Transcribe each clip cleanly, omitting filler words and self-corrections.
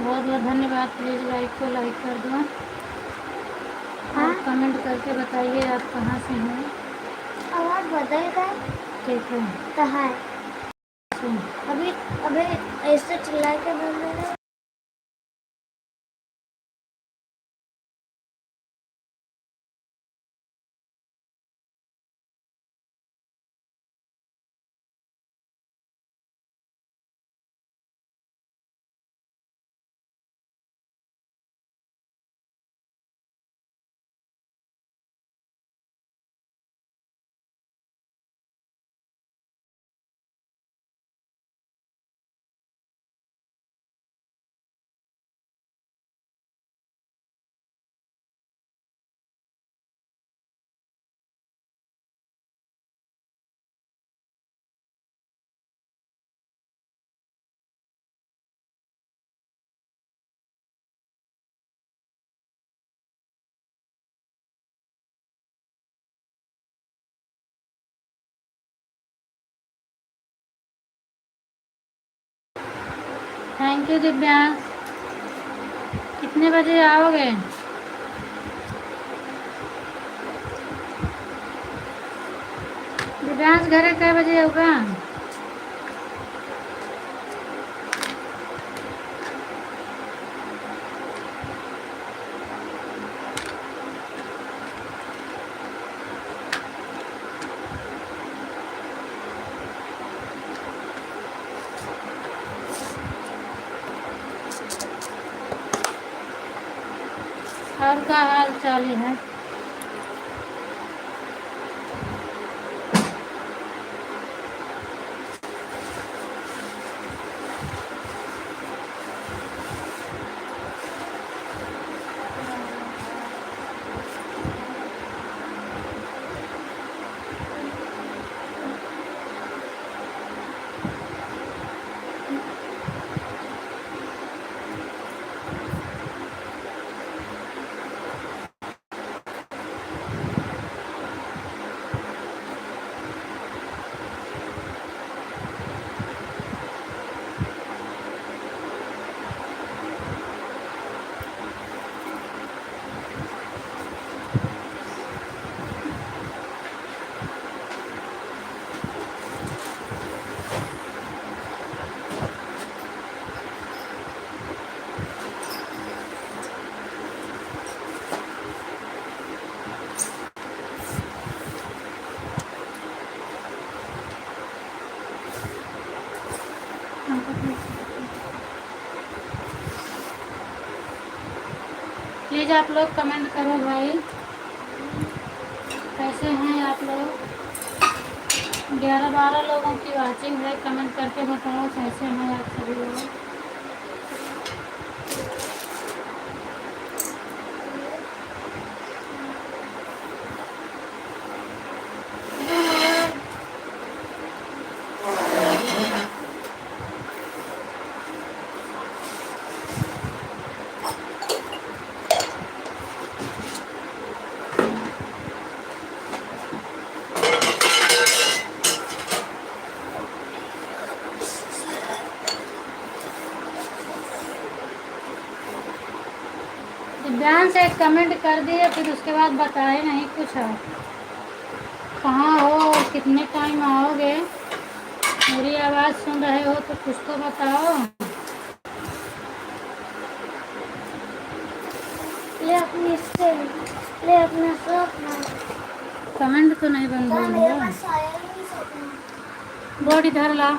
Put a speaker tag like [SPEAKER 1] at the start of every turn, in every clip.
[SPEAKER 1] बहुत बहुत धन्यवाद। प्लीज़ लाइक को लाइक कर दो
[SPEAKER 2] हाँ
[SPEAKER 1] और कमेंट करके बताइए आप कहाँ से हैं।
[SPEAKER 2] आवाज बदल गए।
[SPEAKER 1] ठीक है।
[SPEAKER 2] कहाँ है? अभी अभी ऐसे चिल्ला के बोल रहे हैं।
[SPEAKER 1] Thank you Divyansh. कितने बजे आओगे? दिव्यांश घर कै बजे होगा? और क्या हाल चाल है? प्लीज़ आप लोग कमेंट करो भाई, कैसे हैं आप लोग? 11-12 लोगों की वाचिंग है। कमेंट करके बताओ कैसे हैं आप सभी लोग। ध्यान से एक कमेंट कर दिए, फिर उसके बाद बताए नहीं कुछ। है कहाँ हो और कितने टाइम आओगे? मेरी आवाज़ सुन रहे हो तो कुछ तो बताओ।
[SPEAKER 2] ले अपनी से ले अपना सपना।
[SPEAKER 1] कमेंट तो नहीं बंद
[SPEAKER 2] तो
[SPEAKER 1] हो
[SPEAKER 2] मेरे
[SPEAKER 1] गया।
[SPEAKER 2] पास आया ही नहीं सपना।
[SPEAKER 1] बोर्ड इधर ला।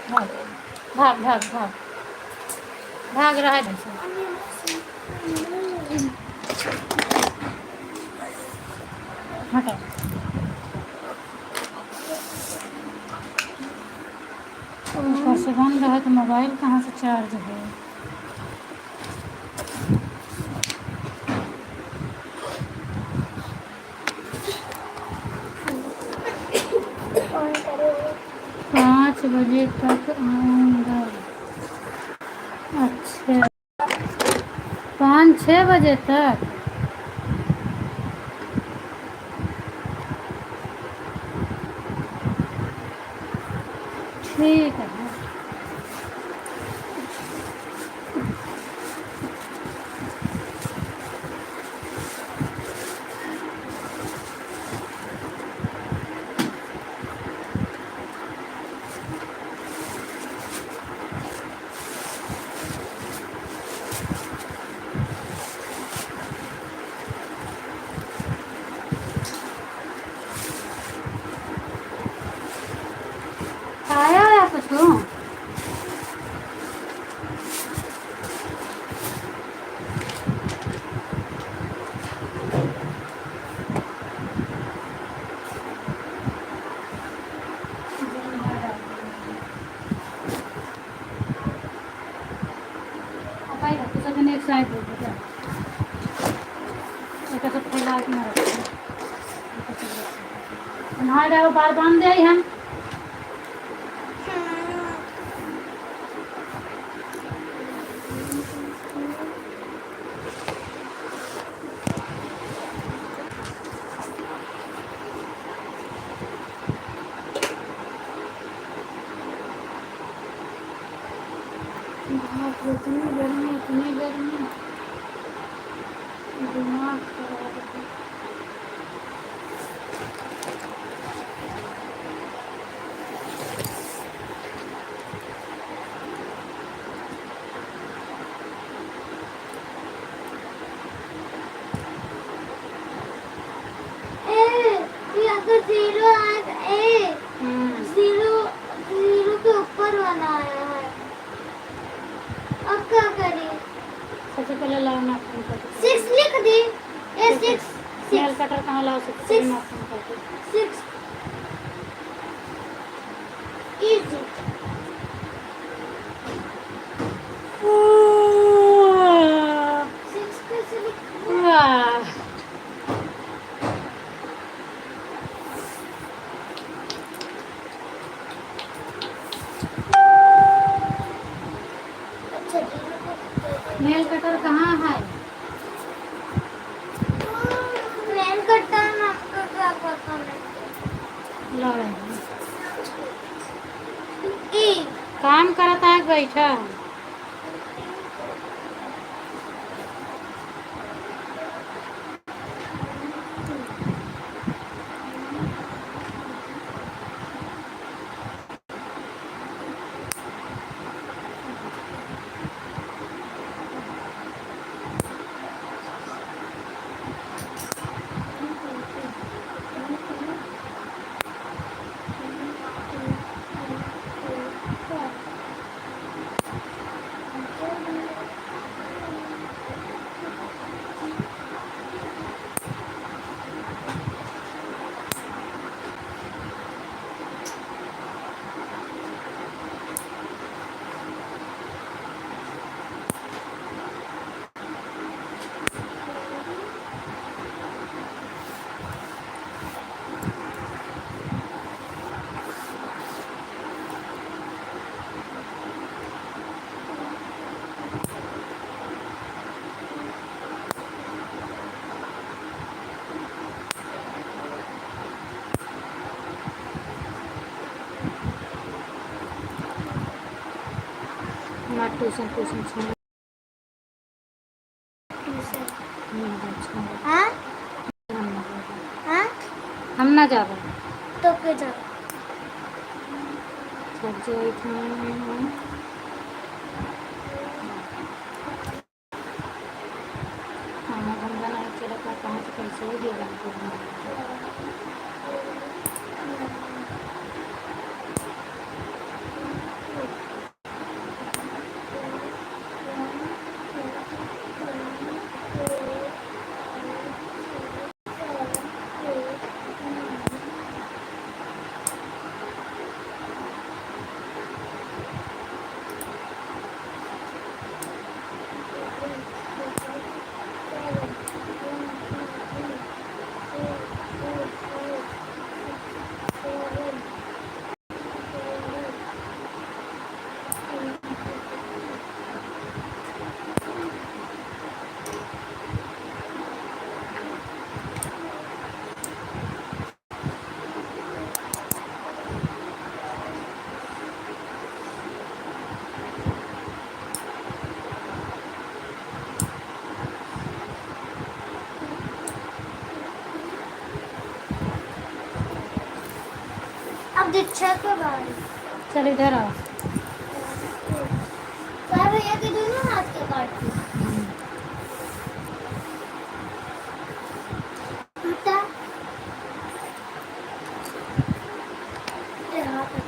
[SPEAKER 1] भाग भाग भाग भाग भाग रहा है जैसे। हटा। ऊपर से बंद है तो मोबाइल कहाँ से चार्ज है?
[SPEAKER 2] ऑन करो।
[SPEAKER 1] 5 बजे तक आऊँगा। अच्छा, 5-6 बजे तक? ठीक है। खाया या कुछ हो? भाई रखो सब एक साइड हो गया, एक सब फैला के ना रखो। नहा जाओ, बाल बांध दे हम। इतनी गर्मी, इतनी गर्मी, दिमाग खराब है।
[SPEAKER 2] अगर जीरो आएगा जीरो जीरो के ऊपर वाला आया है, अब क्या करें?
[SPEAKER 1] सबसे पहले लाओ नाखून का
[SPEAKER 2] 6 लिख दी। ए 6
[SPEAKER 1] नेल कटर कहाँ लाओ? सबसे पहले नाखून का
[SPEAKER 2] 6 इजी।
[SPEAKER 1] नेल कटर कहाँ है?
[SPEAKER 2] नेल कटर ना आपको क्या पता नहीं।
[SPEAKER 1] लाओ।
[SPEAKER 2] ई
[SPEAKER 1] काम करता है बैठा। हमारा ट्यूशन छोड़।
[SPEAKER 2] हाँ हाँ
[SPEAKER 1] हम ना जाबे
[SPEAKER 2] तो के जाओ।
[SPEAKER 1] सब जो खाना बंदा नहीं चला था, कहाँ से कैसे हो गया?
[SPEAKER 2] दीक्षा के बाद
[SPEAKER 1] चल इधर आओ।
[SPEAKER 2] भाई भैया के दोनों हाथ के काटती टूटा ये हाथ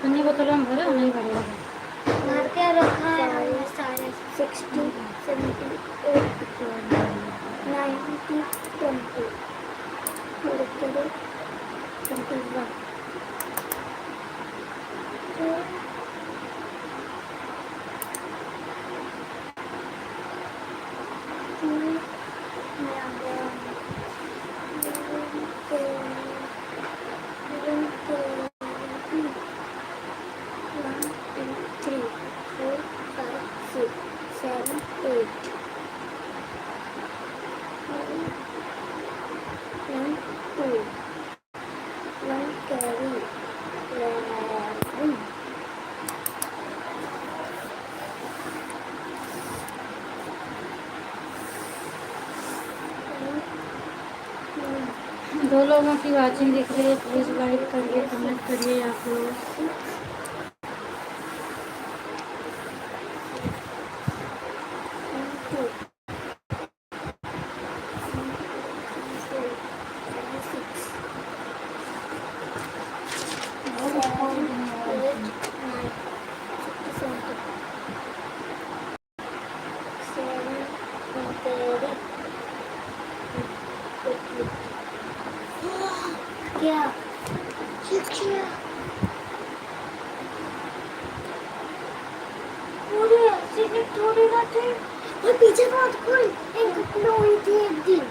[SPEAKER 1] अन्य बोतलों में भरो नहीं भरेगा।
[SPEAKER 2] मार के रखा है हमने सारे 60 70 80 90 20 21
[SPEAKER 1] दो लोगों की वाचिंग दिख रही है, प्लीज़ लाइक करिए, कमेंट करिए आप लोग।
[SPEAKER 2] क्या शिक्षा पूरे सीधे थोड़ी ना थे और पीछे बात खोल एक घटना हुई थी एक दिन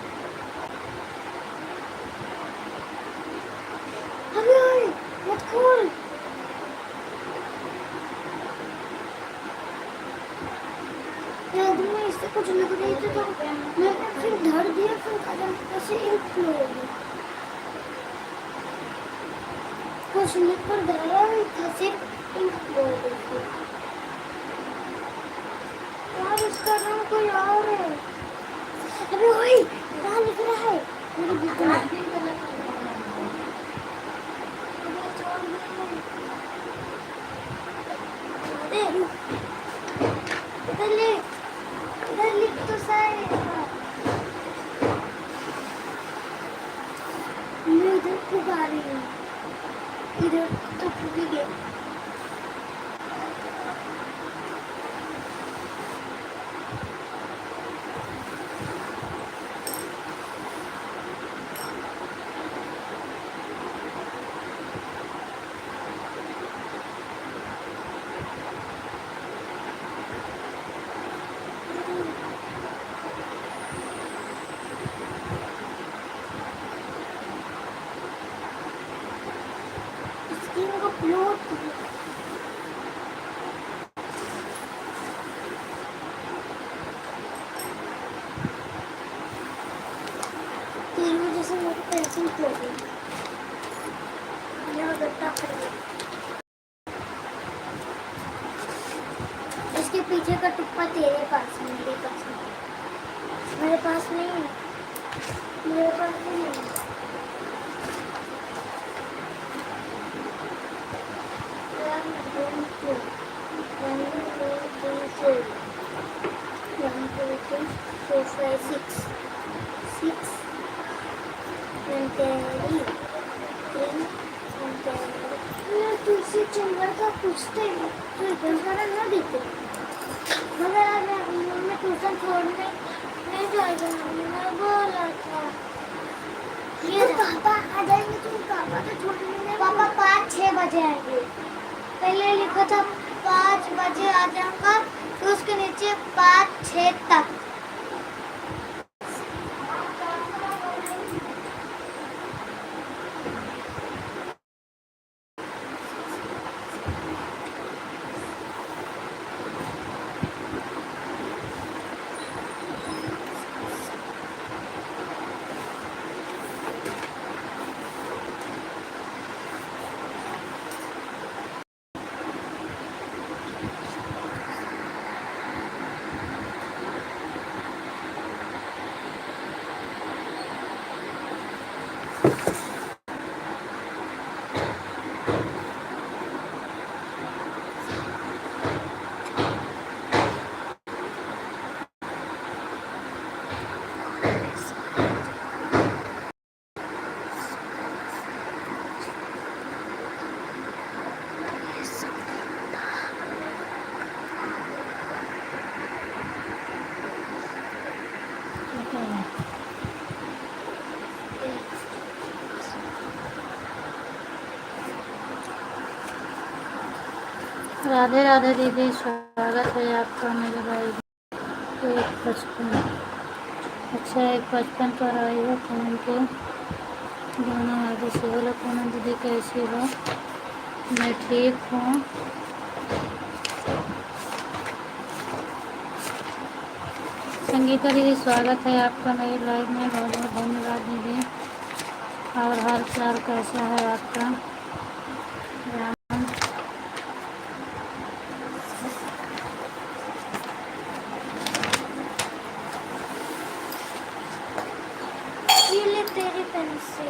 [SPEAKER 2] अबे ओए मत खोल याद में इससे कुछ लग रही थी तो मैंने फिर धर दिया फिर कदम ऐसे एक फ्लो हो गया कुछ लिखकर धरा ही था सिर्फ इंक फ्लो हो गई थी यार इसका नाम कोई और है अबे ओए क्या लिख रहा है मेरे बुक में अबे छोड़ दे इधर लिख तो सही मैं इधर फुका रही हूँ इधर तो फुकी गई स्किन को प्लॉट से मेरी पेंसिल खो गई। मेरा गत्ता खो गया। इसके पीछे का टुप्पा तेरे पास है, मेरे पास नहीं। मेरे पास नहीं है, मेरे पास नहीं है। तुलसी चंद्र का पूछते हैं तो इतना सारा न देते, मगर आज मैं ट्यूशन छोड़ने नहीं जाएगा। मैं बोला था ये पापा आ जाएंगे, तुम पापा तो छोड़ने नहीं। पापा 5-6 बजे आएंगे। पहले लिखा था 5 बजे आ जाऊंगा, तो उसके नीचे 5-6 तक।
[SPEAKER 1] राधे राधे दीदी, स्वागत है आपका मेरे भाई। 155 अच्छा 155 पर आई हो पूनम के दोनों आगे से। बोलो पूनम दीदी कैसी हो? मैं ठीक हूँ। संगीता दीदी स्वागत है आपका मेरे लाइव में, बहुत बहुत धन्यवाद दीदी। और हाल चाल कैसा है आपका?
[SPEAKER 2] ये ले तेरी पेंसिल।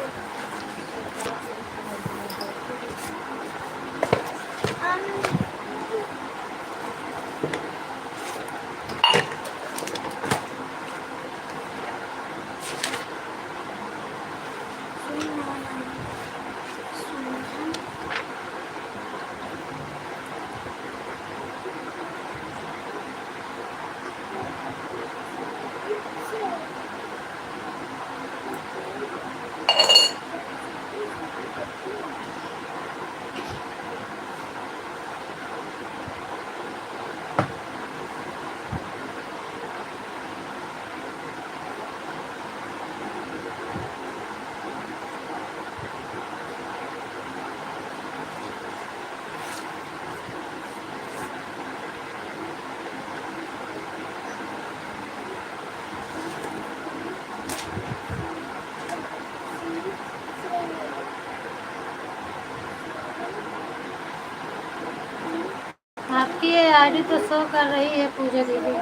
[SPEAKER 1] आपकी ये आईडी तो शो कर रही है पूजा दीदी।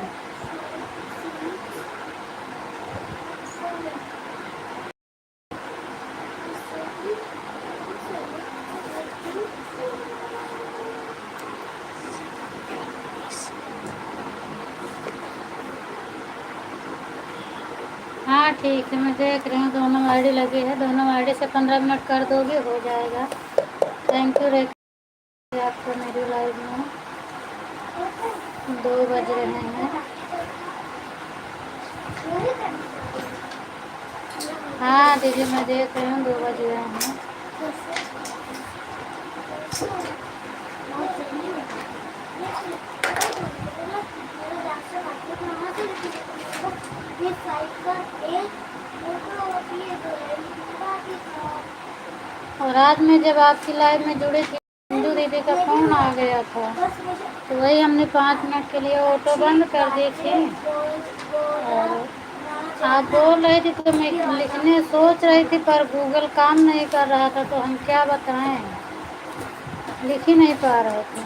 [SPEAKER 1] हाँ ठीक है, मैं देख रही हूँ दोनों आईडी लगी है। दोनों आईडी से 15 मिनट कर दोगे हो जाएगा। थैंक यू रेखा आपको मेरी लाइव में। 2 बज रहे हैं। हाँ दीदी मैं देख रही हूँ 2 बज रहे हैं। और रात में जब आपकी लाइव में जुड़ी थी, इंदू दीदी का फ़ोन आ गया था, तो वही हमने 5 मिनट के लिए ऑटो बंद कर दी थी। और आप बोल रही थी तो मैं लिखने सोच रही थी, पर गूगल काम नहीं कर रहा था, तो हम क्या बताएं, लिख ही नहीं पा रहे थे।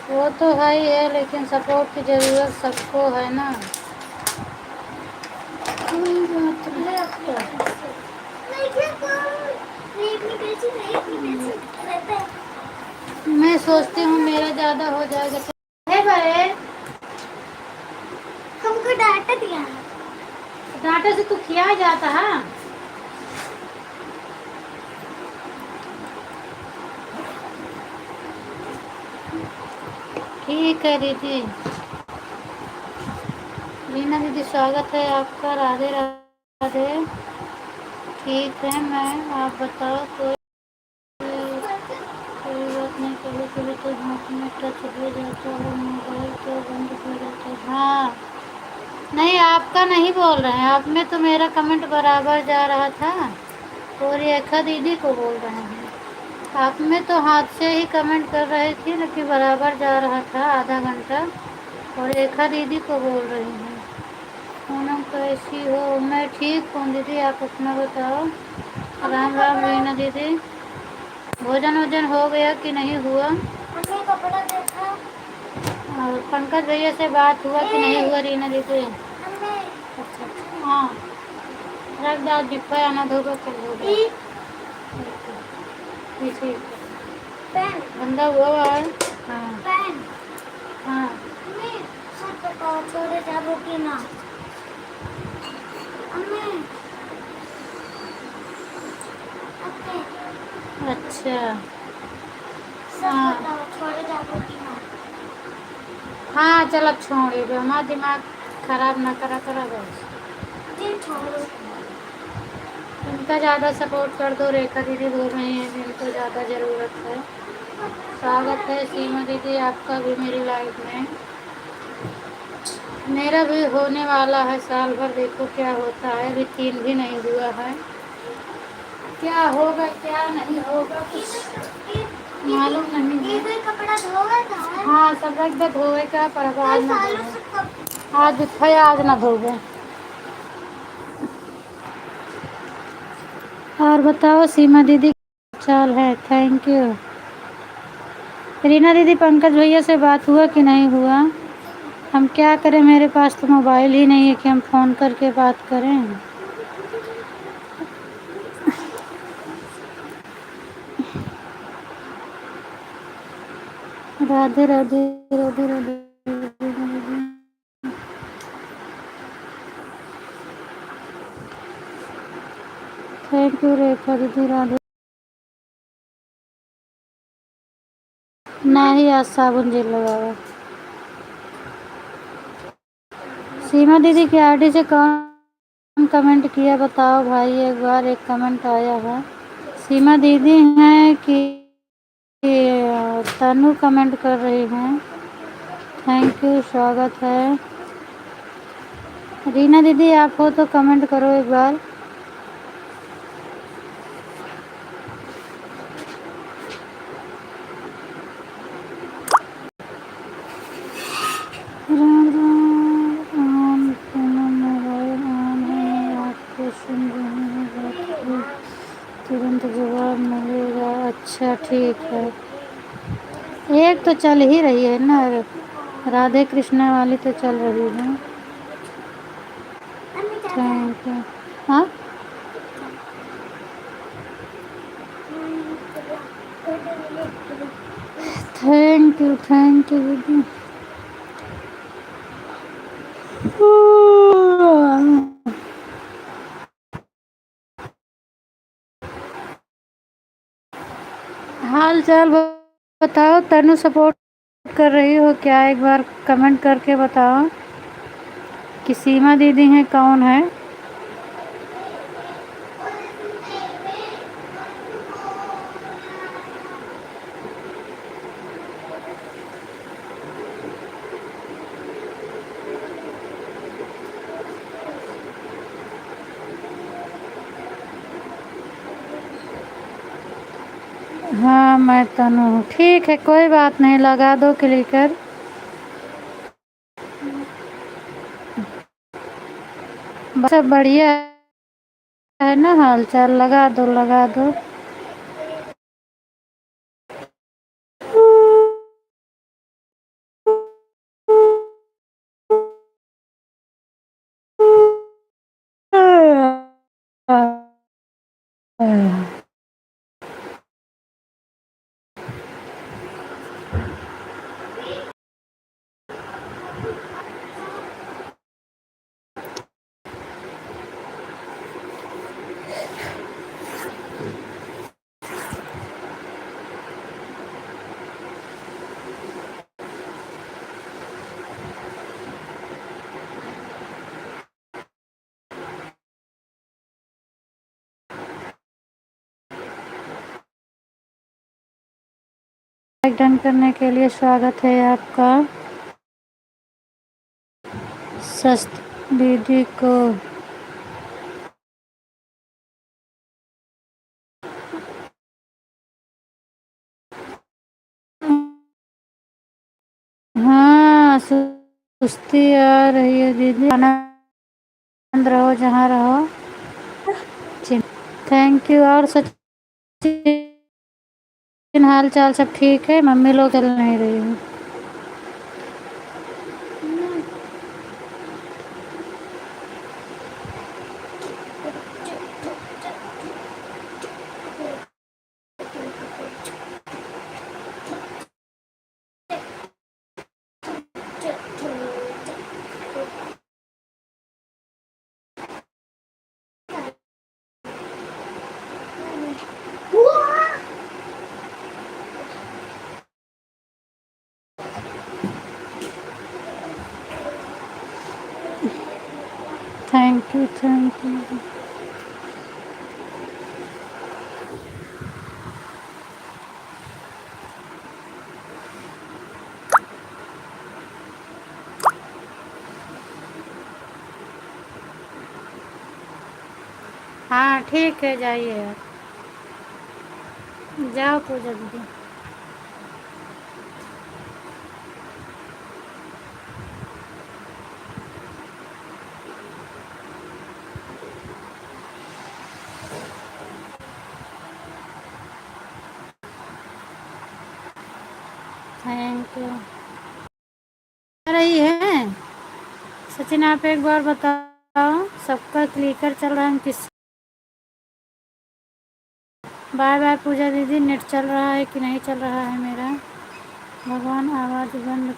[SPEAKER 1] वो तो है ही है, लेकिन सपोर्ट की ज़रूरत सबको है ना। मैं सोचती हूँ मेरा ज़्यादा हो जाएगा। है बड़े,
[SPEAKER 2] हमको डांटा दिया।
[SPEAKER 1] डांटा से तू किया जाता है। ठीक है दीदी। रीना दीदी स्वागत है आपका, राधे राधे। ठीक है मैम, आप बताओ। कोई बात नहीं, कभी कभी तो हाथ में टच हो जाता है, मोबाइल तो बंद हो जाता है। हाँ, नहीं आपका नहीं बोल रहे हैं, आप में तो मेरा कमेंट बराबर जा रहा था, और रेखा दीदी को बोल रहे हैं। आप में तो हाथ से ही कमेंट कर रही थी ना कि बराबर जा रहा था आधा घंटा, और रेखा दीदी को बोल रही हैं। पूनम कैसी हो? मैं ठीक हूँ दीदी, आप अपना बताओ। राम राम रीना दीदी। भोजन वोजन हो गया कि नहीं हुआ?
[SPEAKER 2] हमने कपड़ा देखा।
[SPEAKER 1] और पंकज भैया से बात हुआ कि नहीं हुआ रीना दीदी?
[SPEAKER 2] हमने
[SPEAKER 1] अच्छा, हाँ, रख दो, डिब्बा आना धोगा कल होगा। ठीक है,
[SPEAKER 2] पेन
[SPEAKER 1] बंदा हुआ है। हाँ
[SPEAKER 2] पेन
[SPEAKER 1] हाँ।
[SPEAKER 2] हमें सब बताओ, छोड़े जाबो कि ना। हमें अपने
[SPEAKER 1] अच्छा,
[SPEAKER 2] सब
[SPEAKER 1] हाँ
[SPEAKER 2] बताओ, छोड़े जाबो कि ना।
[SPEAKER 1] हाँ, चल अब छोड़िए, हमारा दिमाग खराब ना करा करा बस।
[SPEAKER 2] जी छोड़ो।
[SPEAKER 1] इनका ज़्यादा सपोर्ट कर दो, रेखा दीदी बोल रही हैं कि इनको ज़्यादा ज़रूरत है। स्वागत है सीमा दीदी आपका भी मेरी लाइफ में। मेरा भी होने वाला है साल भर, देखो क्या होता है, अभी 3 भी नहीं हुआ है। क्या होगा क्या नहीं होगा कुछ मालूम नहीं है।
[SPEAKER 2] ये कपड़ा धोगा था।
[SPEAKER 1] हाँ, सब रख दे धोए का, पर अब आज ना
[SPEAKER 2] सालों
[SPEAKER 1] धोए।
[SPEAKER 2] से कब
[SPEAKER 1] आज है, आज ना धोए। और बताओ सीमा दीदी क्या चाल है? Thank you. रीना दीदी पंकज भैया से बात हुआ कि नहीं हुआ? हम क्या करें, मेरे पास तो मोबाइल ही नहीं है कि हम फ़ोन करके बात करें। राधे राधे राधे राधे। थैंक यू रेखा दीदी। राधे। नहीं, आज साबुन जेल लगावा। सीमा दीदी की आईडी से कौन कमेंट किया बताओ भाई, एक बार एक कमेंट आया है। सीमा दीदी हैं कि तनु कमेंट कर रही हैं। थैंक यू, स्वागत है। रीना दीदी आप हो तो कमेंट करो एक बार। राम राम। पूनम मोबाइल ऑन है, आपको सुन रहे हैं, बात करें, तुरंत जवाब मिलेगा। अच्छा ठीक है, एक तो चल ही रही है ना, राधे कृष्णा वाली तो चल रही है। Thank you. हाँ, थैंक यू दीदी। हाल चाल बताओ, तनु सपोर्ट कर रही हो क्या? एक बार कमेंट करके बताओ कि सीमा दीदी हैं कौन है। हाँ मैं तनु हूँ। ठीक है कोई बात नहीं, लगा दो क्लिकर। बस सब बढ़िया है ना हाल चाल? लगा दो लगा दो। डन करने के लिए स्वागत है आपका। सस्त दीदी को हाँ सुस्ती आ रही है दीदी, आनंद रहो जहाँ रहो। Thank you. और सचिन हाल चाल सब ठीक है? मम्मी लोग चल नहीं रही है। Thank you thank you. हाँ ठीक है, जाइए आप, जाओ पूजा दीदी। Thank you. आ रही है सचिन, आप एक बार बताओ सबका क्लिकर चल रहा है किस? बाय बाय पूजा दीदी, नेट चल रहा है कि नहीं चल रहा है मेरा? भगवान आवाज़ बंद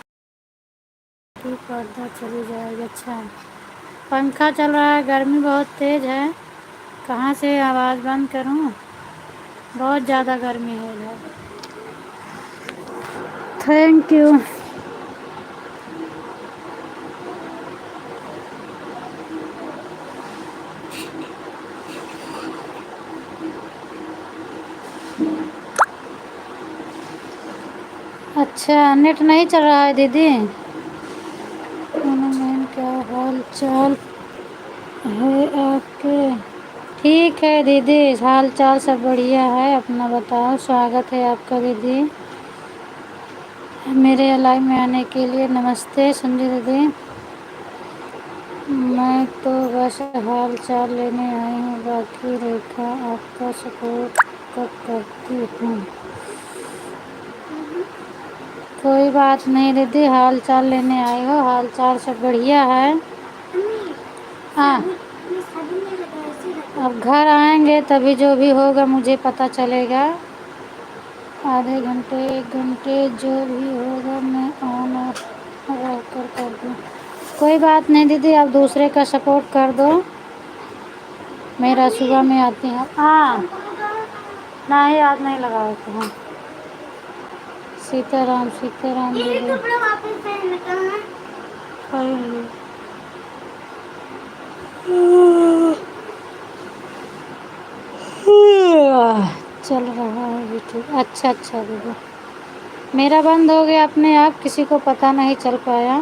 [SPEAKER 1] की पर्दा चली जाएगी। अच्छा पंखा चल रहा है, गर्मी बहुत तेज़ है, कहाँ से आवाज़ बंद करूँ? बहुत ज़्यादा गर्मी है इधर। Thank you. अच्छा नेट नहीं चल रहा है दीदी? बहन क्या हाल चाल है आपके? ठीक है दीदी, हाल चाल सब बढ़िया है, अपना बताओ। स्वागत है आपका दीदी मेरे लाइव में आने के लिए। नमस्ते संजय दीदी। मैं तो बस हाल चाल लेने आई हूँ, बाकी रेखा आपका सपोर्ट कब करती हूँ। कोई बात नहीं दीदी, हाल चाल लेने आई हो, हाल चाल सब बढ़िया है। हाँ अब घर आएंगे तभी जो भी होगा मुझे पता चलेगा। आधे घंटे 1 घंटे जो भी होगा मैं ऑन ऑफ रह कर दूँ। कोई बात नहीं दीदी, आप दूसरे का सपोर्ट कर दो। मेरा सुबह में आती हैं। हाँ नहीं याद नहीं लगाए थे। हाँ सीताराम सीताराम दीदी। चल रहा है भी ठीक। अच्छा अच्छा दीदी, मेरा बंद हो गया अपने आप, किसी को पता नहीं चल पाया।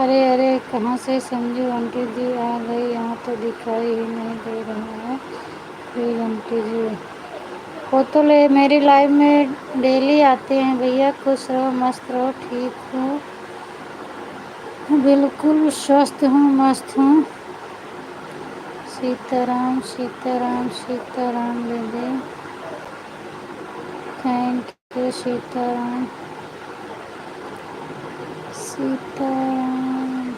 [SPEAKER 1] अरे अरे कहाँ से संजू आंटी जी आ गई, यहाँ तो दिखाई ही नहीं दे रहा है प्लीज़ आंटी जी। वो तो ले मेरी लाइफ में डेली आते हैं भैया। खुश रहो, मस्त रहो, ठीक हो, बिल्कुल स्वस्थ हूँ, मस्त हूँ। सीताराम सीताराम सीताराम दीदी, थैंक यू सीताराम सीताराम।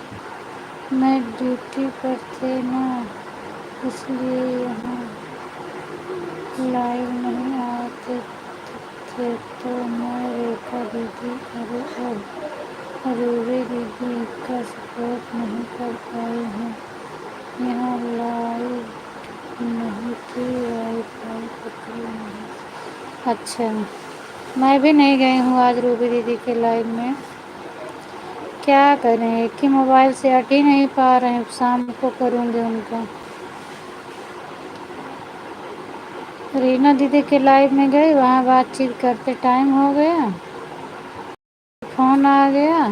[SPEAKER 1] मैं ड्यूटी पर थे ना, इसलिए यहाँ लाइव नहीं आते थे। तो मैं रेखा दीदी और रूबी दीदी का सपोर्ट नहीं कर पाई हूँ। यहाँ लाइव नहीं थी, वाईफाई पकड़ी नहीं। अच्छा, मैं भी नहीं गई हूँ आज रूबी दीदी के लाइव में। क्या करें, एक ही मोबाइल से हट ही नहीं पा रहे हैं। शाम को करूँगी उनका। रीना दीदी के लाइव में गई, वहाँ बातचीत करते टाइम हो गया, फ़ोन आ गया।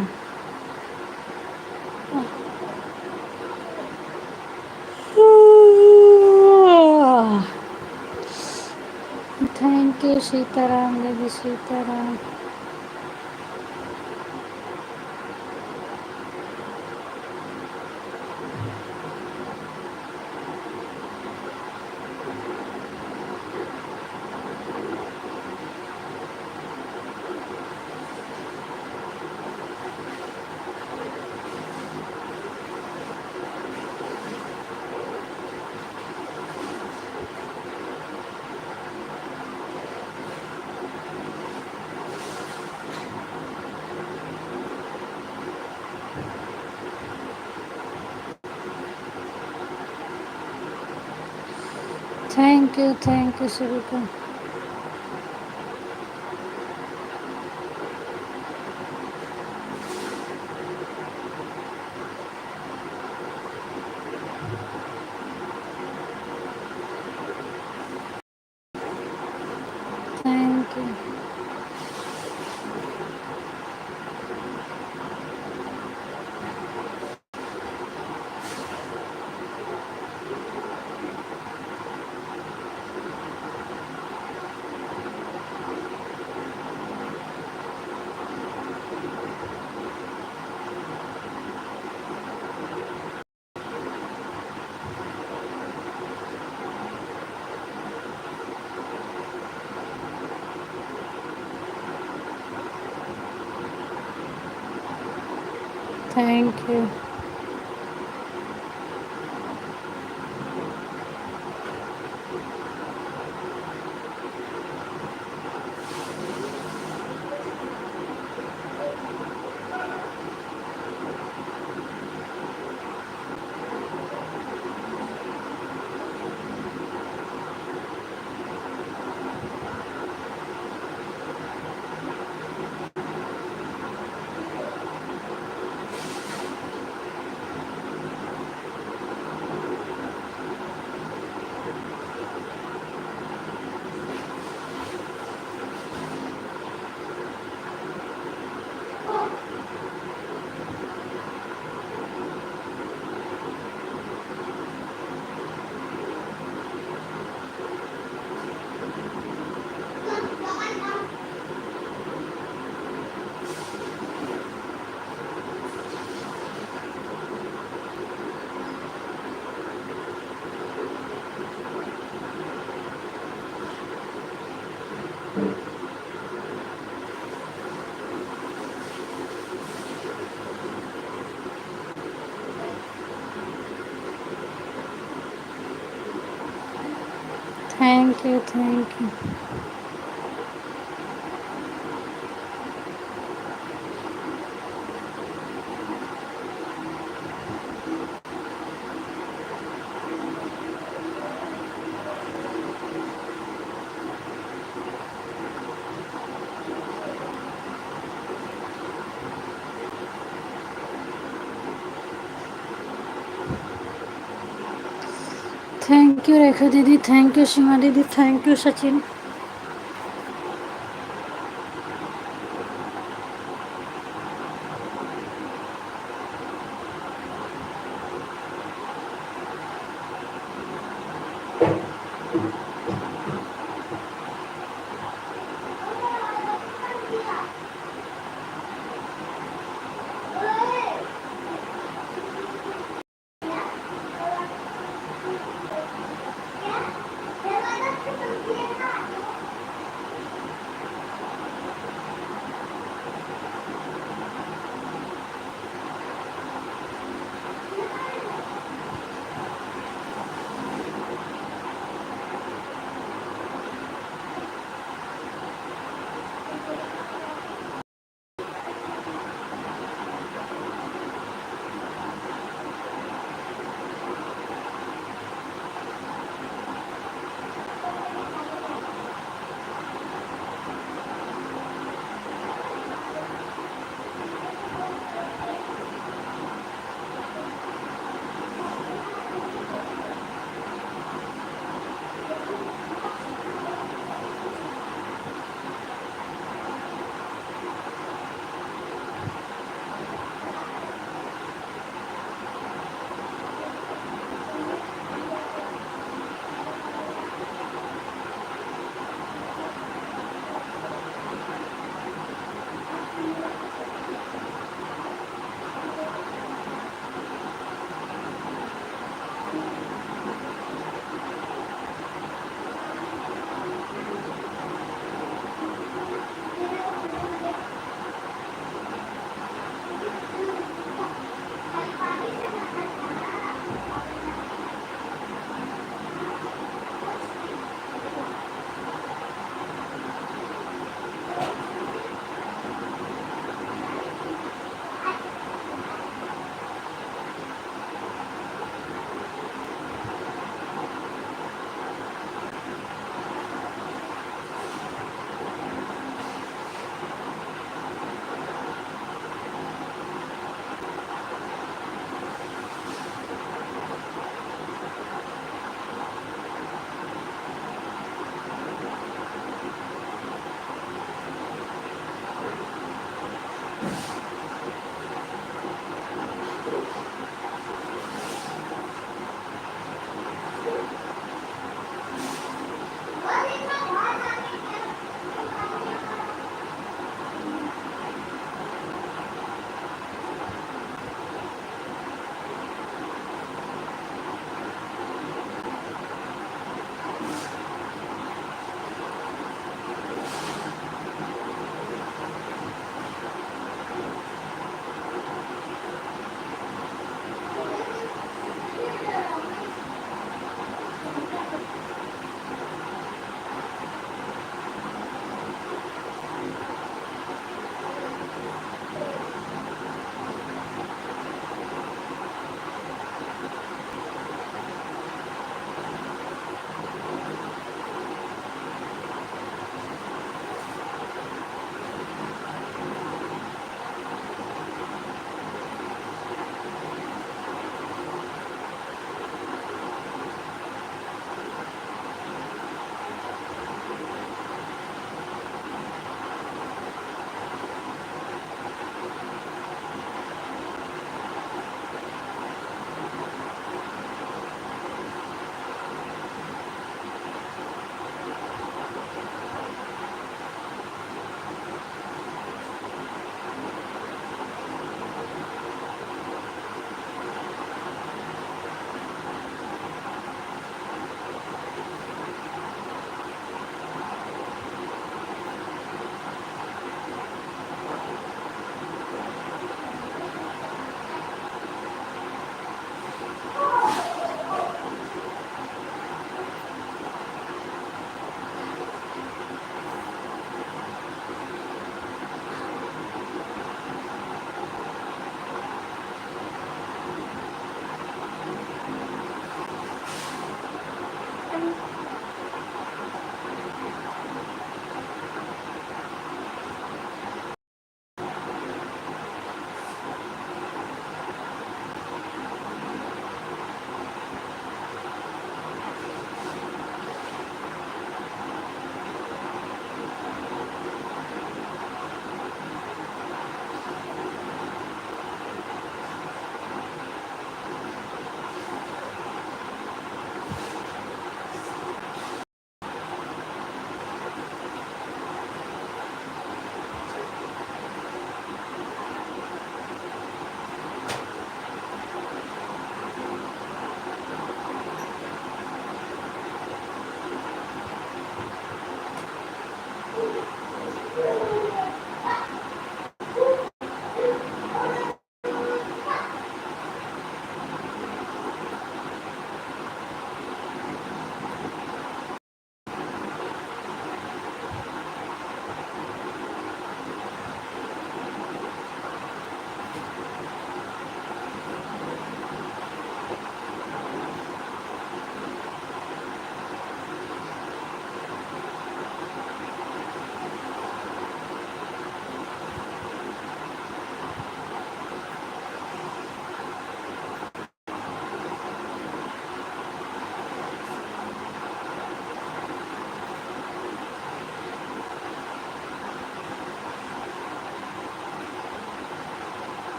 [SPEAKER 1] थैंक यू सीताराम दीदी, सीताराम। थैंक यू सभी को। Thank you. Thank you. Thank you. Thank you. Thank you Rekha दीदी, थैंक यू सीमा दीदी, thank you Sachin.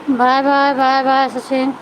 [SPEAKER 1] Bye bye bye bye Sachin.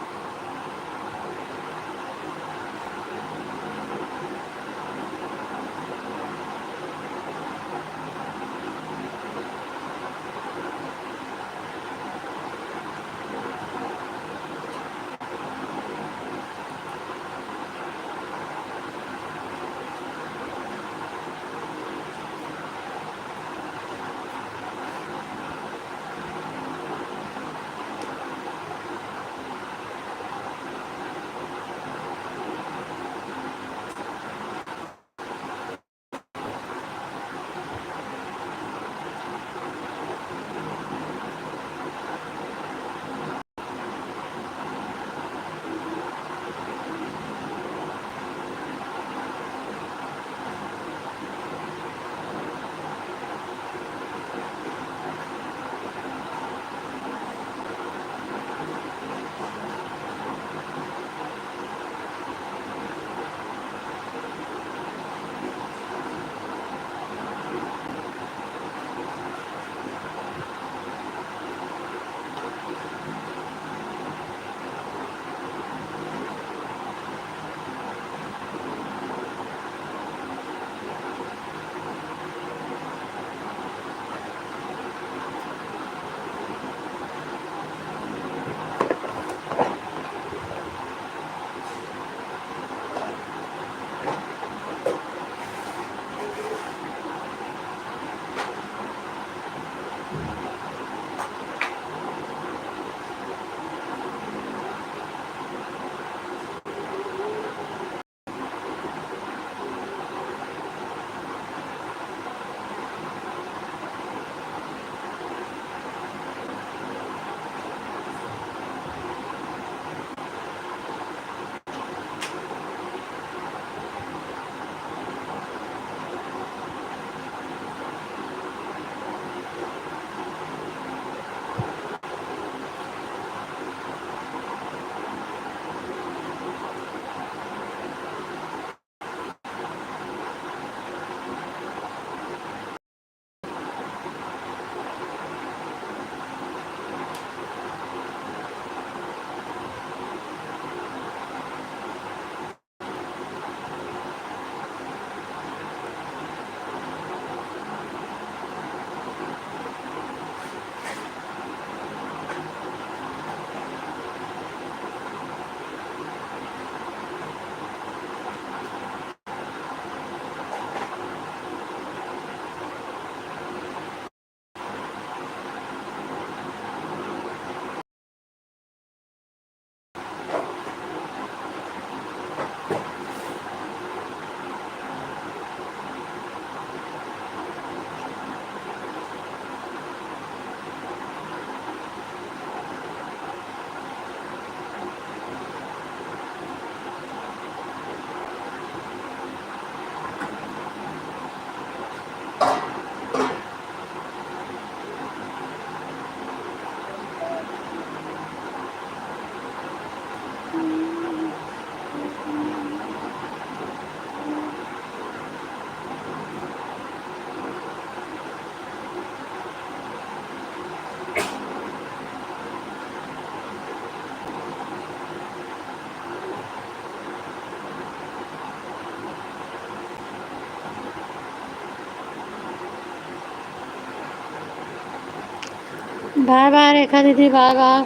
[SPEAKER 1] Bye bye Rekha दीदी, बाय बाय।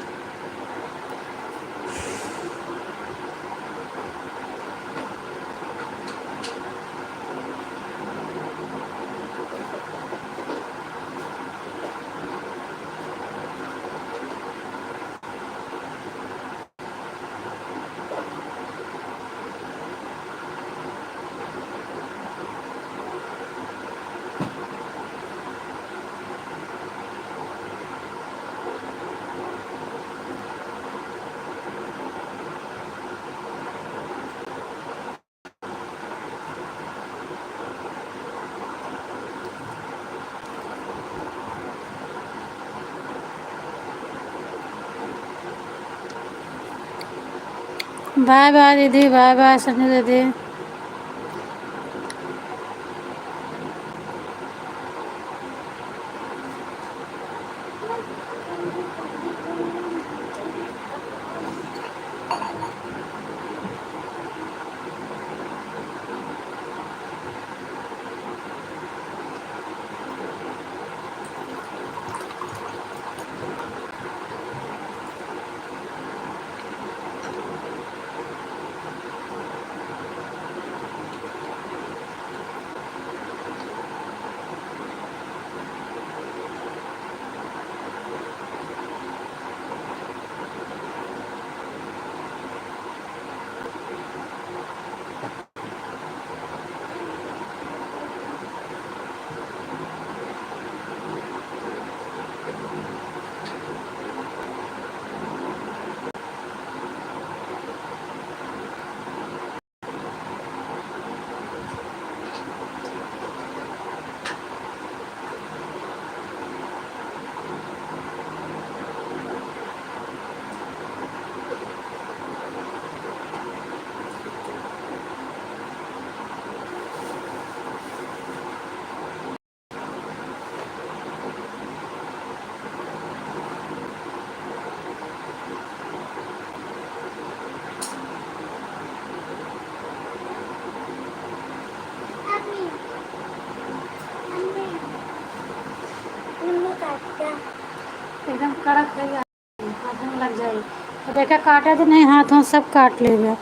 [SPEAKER 1] बाय बाय दीदी, बाय बाय सनी दीदी। एकदम कड़क है, हाथ में लग जाएगी। तो देखा काटा तो नहीं, हाथों सब काट लेगा।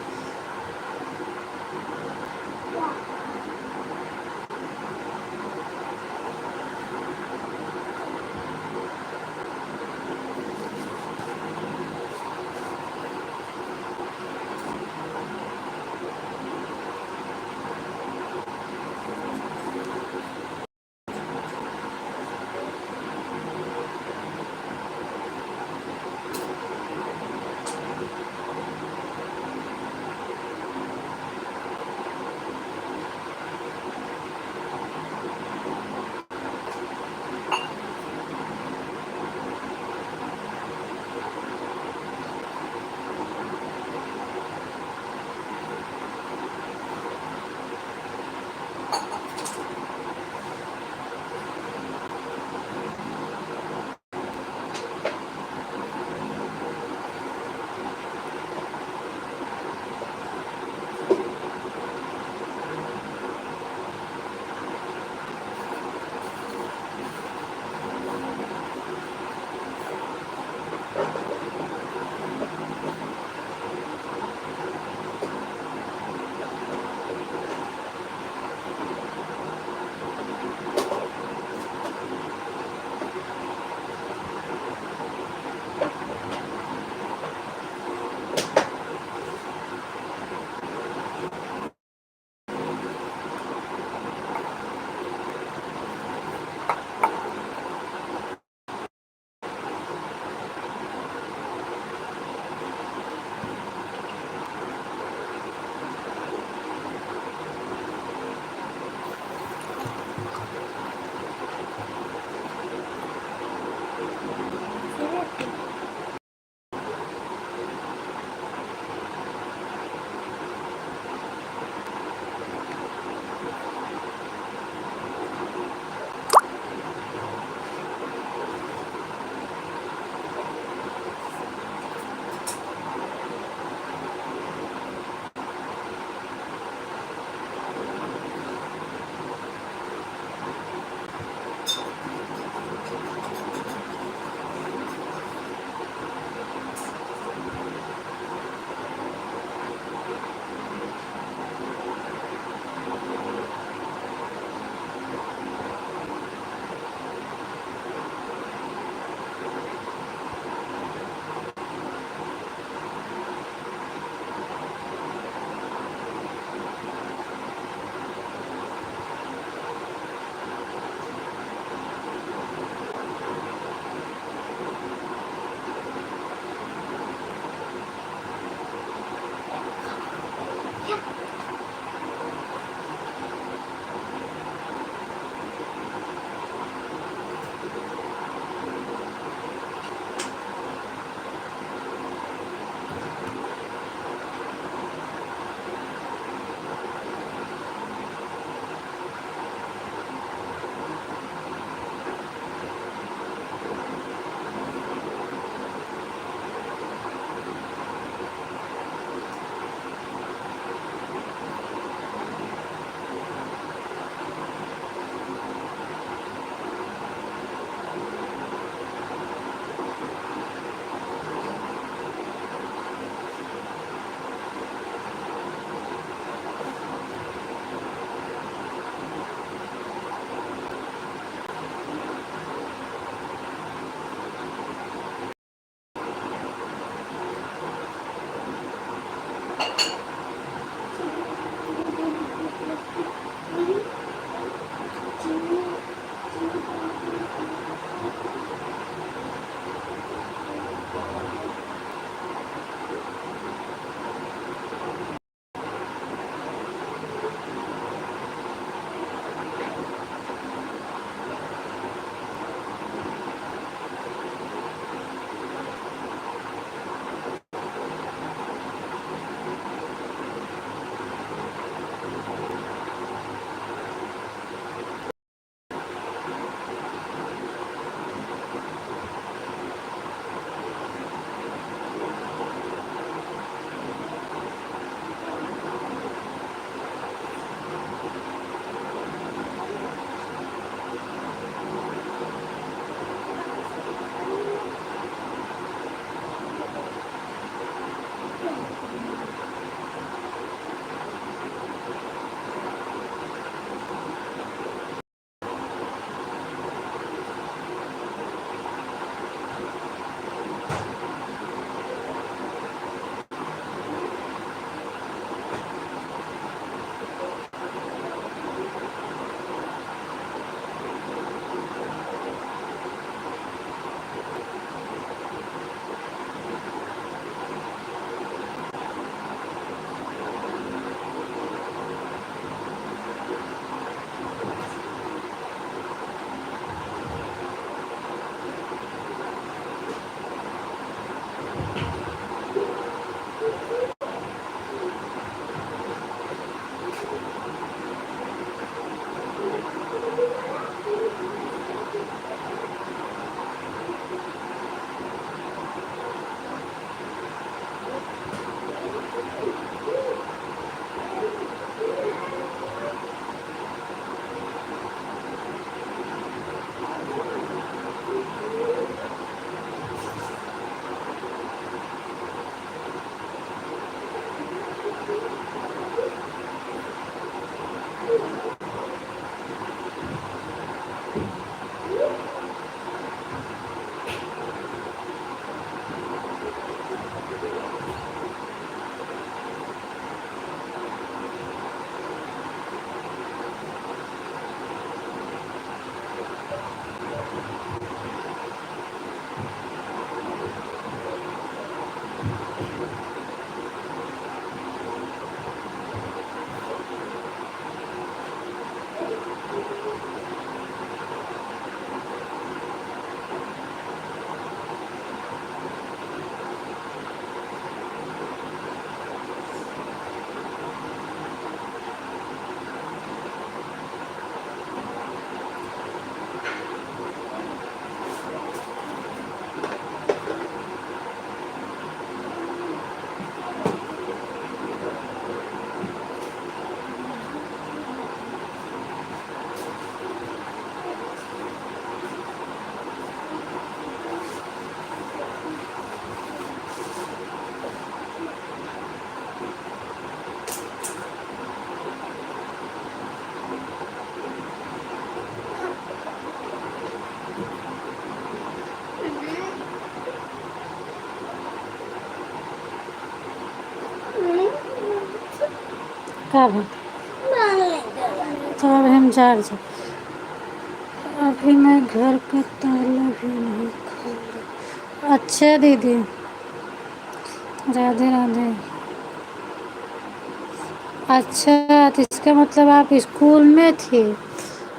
[SPEAKER 1] कब है?
[SPEAKER 2] मांग लेंगे।
[SPEAKER 1] तो अब हम चार्ज। अभी मैं घर का ताला भी नहीं खोला। अच्छा दीदी, राधे राधे। अच्छा, तो इसका मतलब आप स्कूल में थी,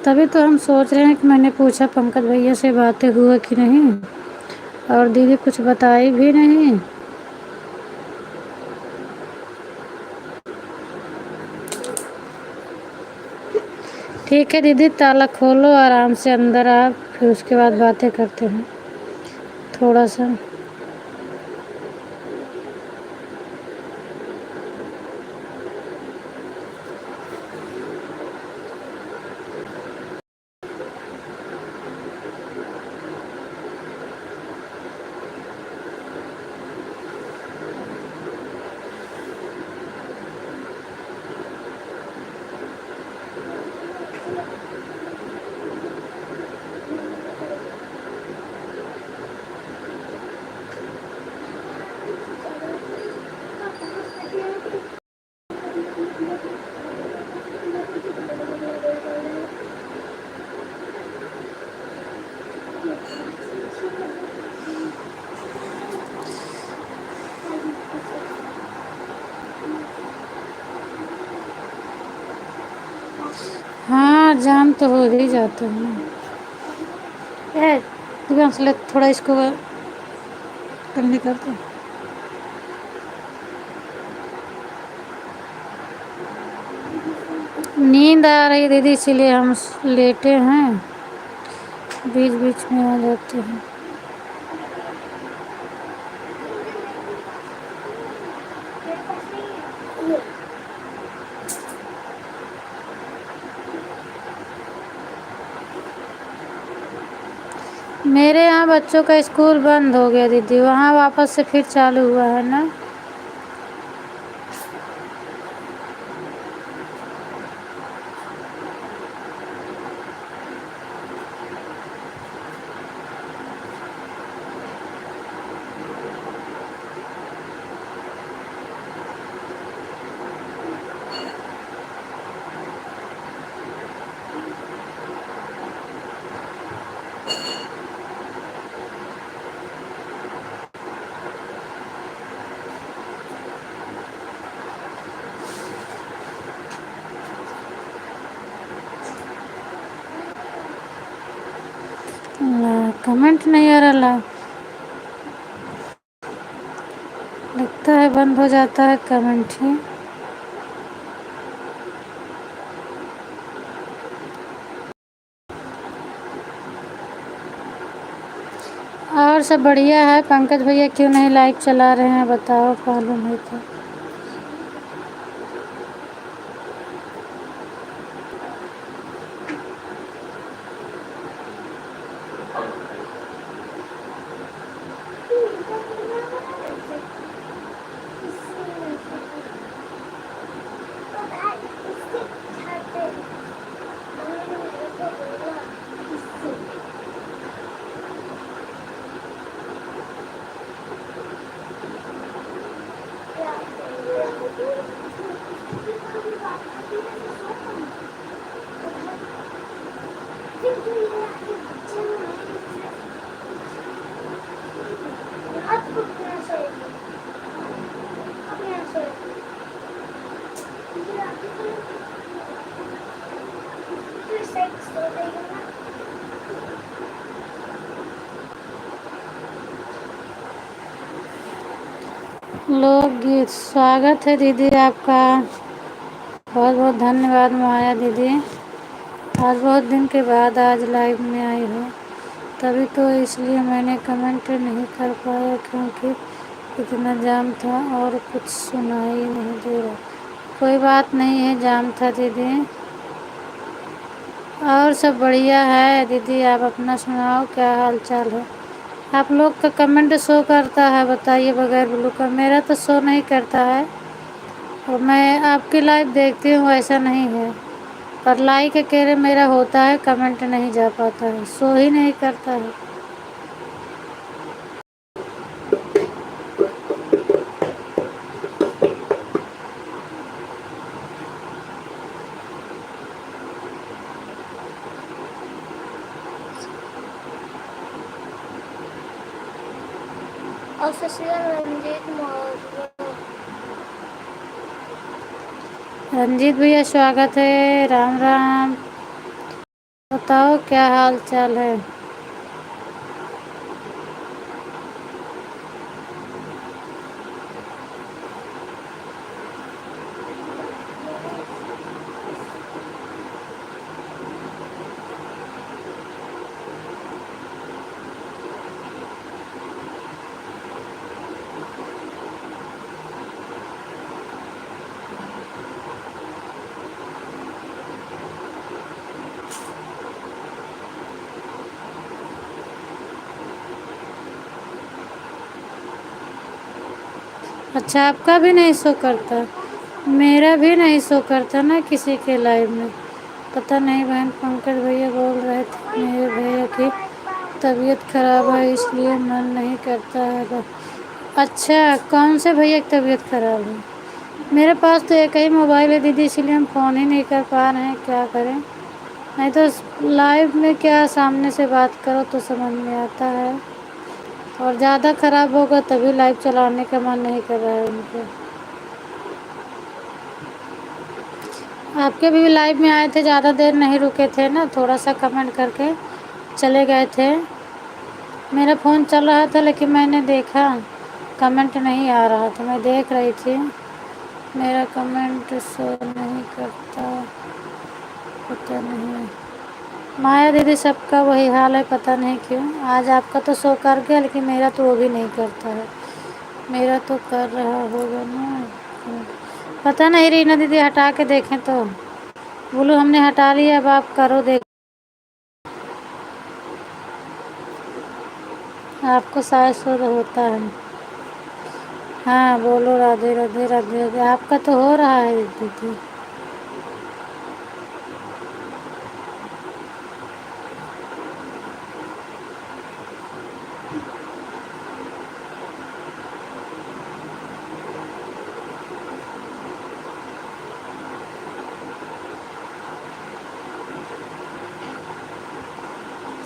[SPEAKER 1] तभी तो हम सोच रहे हैं कि मैंने पूछा पंकज भैया से बातें हुआ कि नहीं, और दीदी कुछ बताई भी नहीं। ठीक है दीदी, ताला खोलो, आराम से अंदर आप, फिर उसके बाद बातें करते हैं थोड़ा सा। हाँ, जाम तो हो ही जाता है ना। दिव्यांश ले थोड़ा इसको करने करते। नींद आ रही दीदी, इसीलिए हम लेटे हैं, बीच बीच में आ जाते हैं। मेरे यहाँ बच्चों का स्कूल बंद हो गया दीदी, वहाँ वापस से फिर चालू हुआ है ना। कमेंट नहीं आ रहा ला, लगता है बंद हो जाता है कमेंट ही। और सब बढ़िया है। पंकज भैया क्यों नहीं लाइक चला रहे हैं बताओ, मालूम है तो। लोकगीत, स्वागत है दीदी आपका, बहुत बहुत धन्यवाद माया दीदी। आज बहुत दिन के बाद आज लाइव में आई हो, तभी तो इसलिए मैंने कमेंट नहीं कर पाया, क्योंकि इतना जाम था और कुछ सुनाई नहीं दे रहा। कोई बात नहीं है, जाम था दीदी। और सब बढ़िया है दीदी, आप अपना सुनाओ, क्या हाल चाल है? आप लोग का कमेंट शो करता है बताइए, बगैर ब्लू का मेरा तो शो नहीं करता है। और मैं आपकी लाइव देखती हूँ, ऐसा नहीं है, पर लाइक अकेले मेरा होता है, कमेंट नहीं जा पाता है, शो ही नहीं करता है।
[SPEAKER 2] ऑफिशियल रंजीत मौर्य।
[SPEAKER 1] रंजीत भैया स्वागत है। राम राम। बताओ क्या हाल चाल है। अच्छा, आपका भी नहीं शो करता? मेरा भी नहीं शो करता ना किसी के लाइव में। पता नहीं, बहन पंकज भैया बोल रहे थे मेरे भैया की तबीयत खराब है इसलिए मन नहीं करता है। अच्छा, कौन से भैया की तबीयत खराब है? मेरे पास तो एक ही मोबाइल है दीदी, इसलिए हम फ़ोन ही नहीं कर पा रहे हैं। क्या करें? नहीं तो लाइव में क्या सामने से बात करो तो समझ में आता है, और ज़्यादा ख़राब होगा तभी लाइव चलाने का मन नहीं कर रहा है उनको। आपके भी लाइव में आए थे, ज़्यादा देर नहीं रुके थे ना, थोड़ा सा कमेंट करके चले गए थे। मेरा फ़ोन चल रहा था लेकिन मैंने देखा कमेंट नहीं आ रहा था, मैं देख रही थी। मेरा कमेंट शो नहीं करता, पता नहीं। माया दीदी सबका वही हाल है, पता नहीं क्यों। आज आपका तो शो कर गया लेकिन मेरा तो वो भी नहीं करता है। मेरा तो कर रहा होगा ना, पता नहीं। रीना दीदी हटा के देखें तो। बोलो हमने हटा लिया, अब आप करो देख। आपको शायद शो होता है। हाँ बोलो, राधे राधे राधे राधे। आपका तो हो रहा है दीदी।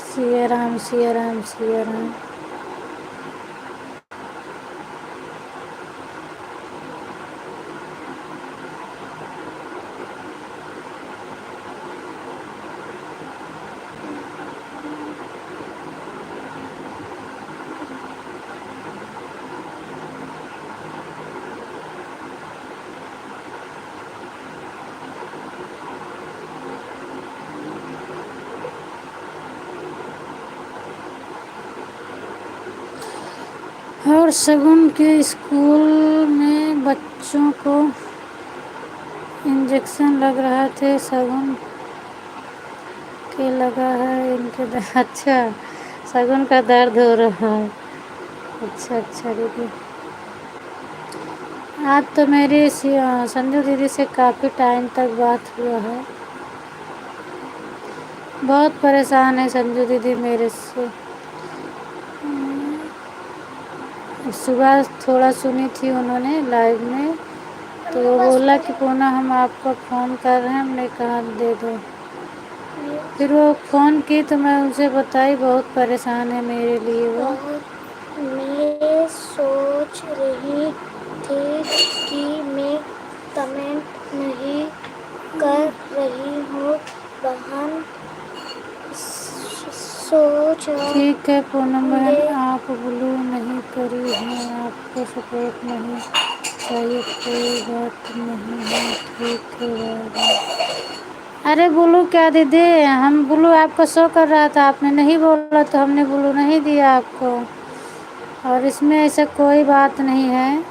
[SPEAKER 1] सिया राम सिया राम सिया राम। और शगुन के स्कूल में बच्चों को इंजेक्शन लग रहा थे, शगुन के लगा है इनके अच्छा, शगुन का दर्द हो रहा है। अच्छा अच्छा दीदी। आज तो मेरी संजू दीदी से काफ़ी टाइम तक बात हुआ है। बहुत परेशान है संजू दीदी मेरे से। सुबह थोड़ा सुनी थी उन्होंने लाइव में, तो वो बोला कि पूना हम आपको फ़ोन कर रहे हैं। हमने कहा दे दो। फिर वो फ़ोन की तो मैं उनसे बताई, बहुत परेशान है मेरे लिए वो।
[SPEAKER 2] मैं सोच रही थी कि मैं कमेंट नहीं कर रही हूँ बहन। सोच
[SPEAKER 1] ठीक है पूनम बहन, आप ब्लू नहीं करी है, आपको सपोर्ट नहीं चाहिए, कोई बात नहीं है, ठीक है बाय। अरे ब्लू क्या दीदी, हम ब्लू आपका शो कर रहा था, आपने नहीं बोला तो हमने ब्लू नहीं दिया आपको। और इसमें ऐसा कोई बात नहीं है।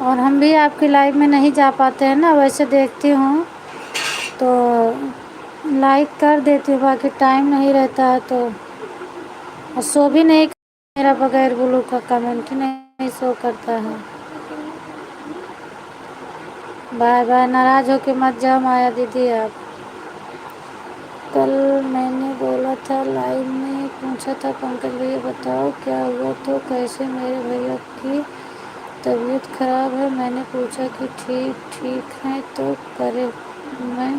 [SPEAKER 1] और हम भी आपकी लाइव में नहीं जा पाते हैं ना, वैसे देखती हूँ तो लाइक कर देती हूँ, बाकी टाइम नहीं रहता है तो। और शो भी नहीं मेरा बगैर ब्लू का कमेंट ही नहीं शो करता है। बाय बाय, नाराज होके मत जाओ माया दीदी आप। कल मैंने बोला था लाइव में, पूछा था पंकज भैया बताओ क्या हुआ, तो कैसे मेरे भैया की तबीयत खराब है। मैंने पूछा कि ठीक ठीक है तो करे, मैं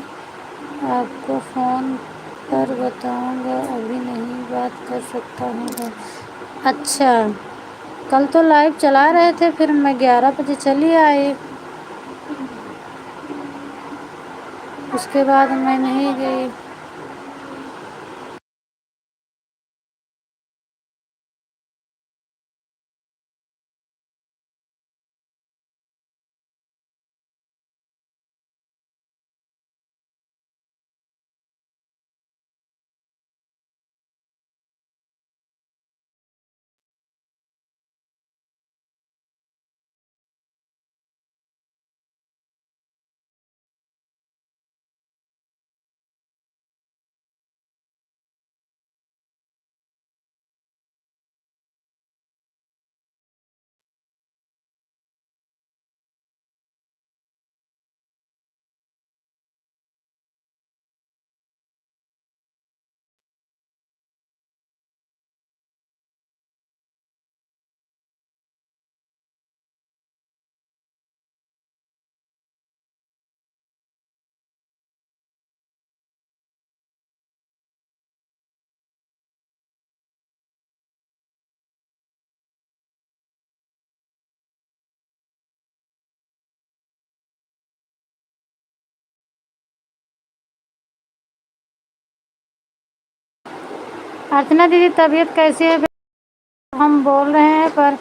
[SPEAKER 1] आपको फ़ोन पर बताऊंगा, अभी नहीं बात कर सकता हूँ। अच्छा कल तो लाइव चला रहे थे, फिर मैं 11 बजे चली आई, उसके बाद मैं नहीं गई। अर्चना दीदी तबीयत कैसी है? हम बोल रहे हैं पर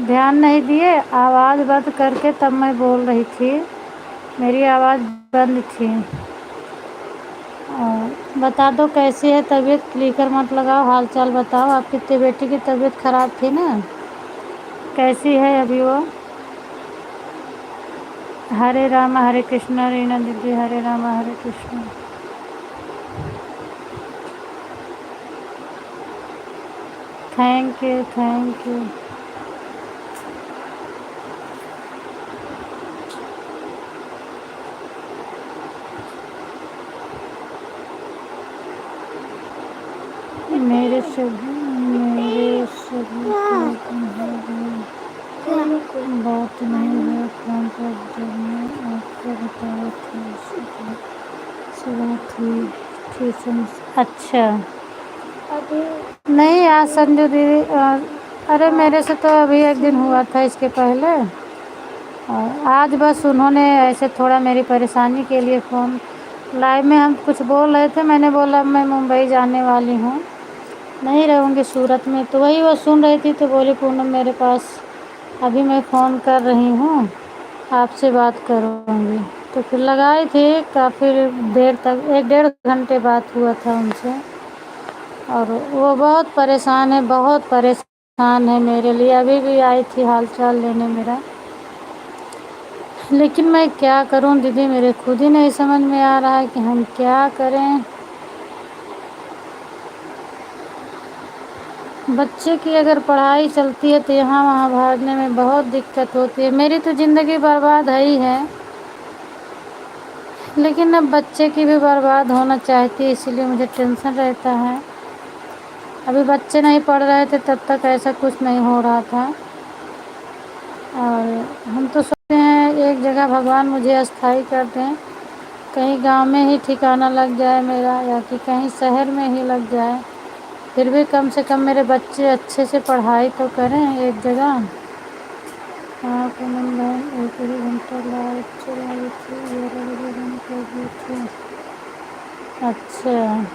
[SPEAKER 1] ध्यान नहीं दिए, आवाज़ बंद करके तब मैं बोल रही थी, मेरी आवाज़ बंद थी। और बता दो कैसी है तबीयत, क्लिकर मत लगाओ, हाल चाल बताओ। आपकी बेटी की तबीयत ख़राब थी ना, कैसी है अभी वो? हरे राम हरे कृष्णा रीना दीदी, हरे राम हरे Krishna. Thank you thank you. मेरे सभी बात नहीं है फोन पर, जब मैं आपको बताया था सुबह थी। अच्छा नहीं आज संजू दीदी अरे मेरे से तो अभी एक दिन हुआ था इसके पहले, और आज बस उन्होंने ऐसे थोड़ा मेरी परेशानी के लिए फ़ोन, लाइव में हम कुछ बोल रहे थे, मैंने बोला मैं मुंबई जाने वाली हूँ, नहीं रहूँगी सूरत में, तो वही वो सुन रही थी तो बोली पूनम मेरे पास अभी मैं फ़ोन कर रही हूँ, आपसे बात करूँगी। तो फिर लगाई थी, काफ़ी देर तक 1 डेढ़ घंटे बात हुआ था उनसे, और वो बहुत परेशान है, बहुत परेशान है मेरे लिए। अभी भी आई थी हाल चाल लेने मेरा, लेकिन मैं क्या करूं दीदी, मेरे खुद ही नहीं समझ में आ रहा है कि हम क्या करें। बच्चे की अगर पढ़ाई चलती है तो यहाँ वहाँ भागने में बहुत दिक्कत होती है। मेरी तो ज़िंदगी बर्बाद है ही है, लेकिन अब बच्चे की भी बर्बाद होना चाहती है, इसीलिए मुझे टेंशन रहता है। अभी बच्चे नहीं पढ़ रहे थे तब तक ऐसा कुछ नहीं हो रहा था, और हम तो सोचते हैं एक जगह भगवान मुझे अस्थाई कर दें, कहीं गांव में ही ठिकाना लग जाए मेरा, या कि कहीं शहर में ही लग जाए, फिर भी कम से कम मेरे बच्चे अच्छे से पढ़ाई तो करें एक जगह। हाँ पूनम बहन 1 ही घंटा लाइव चलाई थी, 11 बजे बंद कर दी थी। अच्छा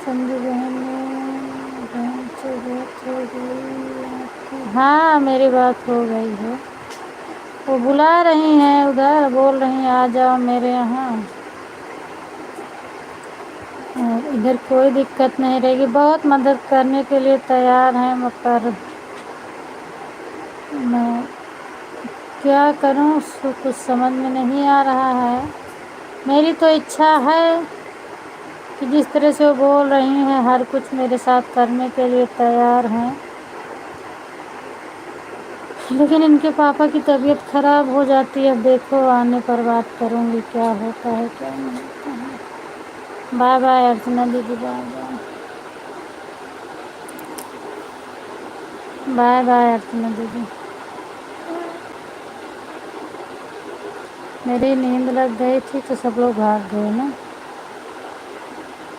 [SPEAKER 1] संजू बहन से बात हो गई आपकी? हाँ मेरी बात हो गई है, वो बुला रही हैं उधर, बोल रही हैं आ जाओ मेरे यहाँ, और इधर कोई दिक्कत नहीं रहेगी, बहुत मदद करने के लिए तैयार हैं, मगर मैं क्या करूं उसको कुछ समझ में नहीं आ रहा है। मेरी तो इच्छा है कि जिस तरह से वो बोल रही हैं हर कुछ मेरे साथ करने के लिए तैयार हैं, लेकिन इनके पापा की तबीयत ख़राब हो जाती है। अब देखो आने पर बात करूँगी क्या होता है क्या नहीं होता है। बाय बाय अर्चना दीदी, बाय बाय, बाय बाय अर्चना दीदी। मेरी नींद लग गई थी तो सब लोग भाग गए ना।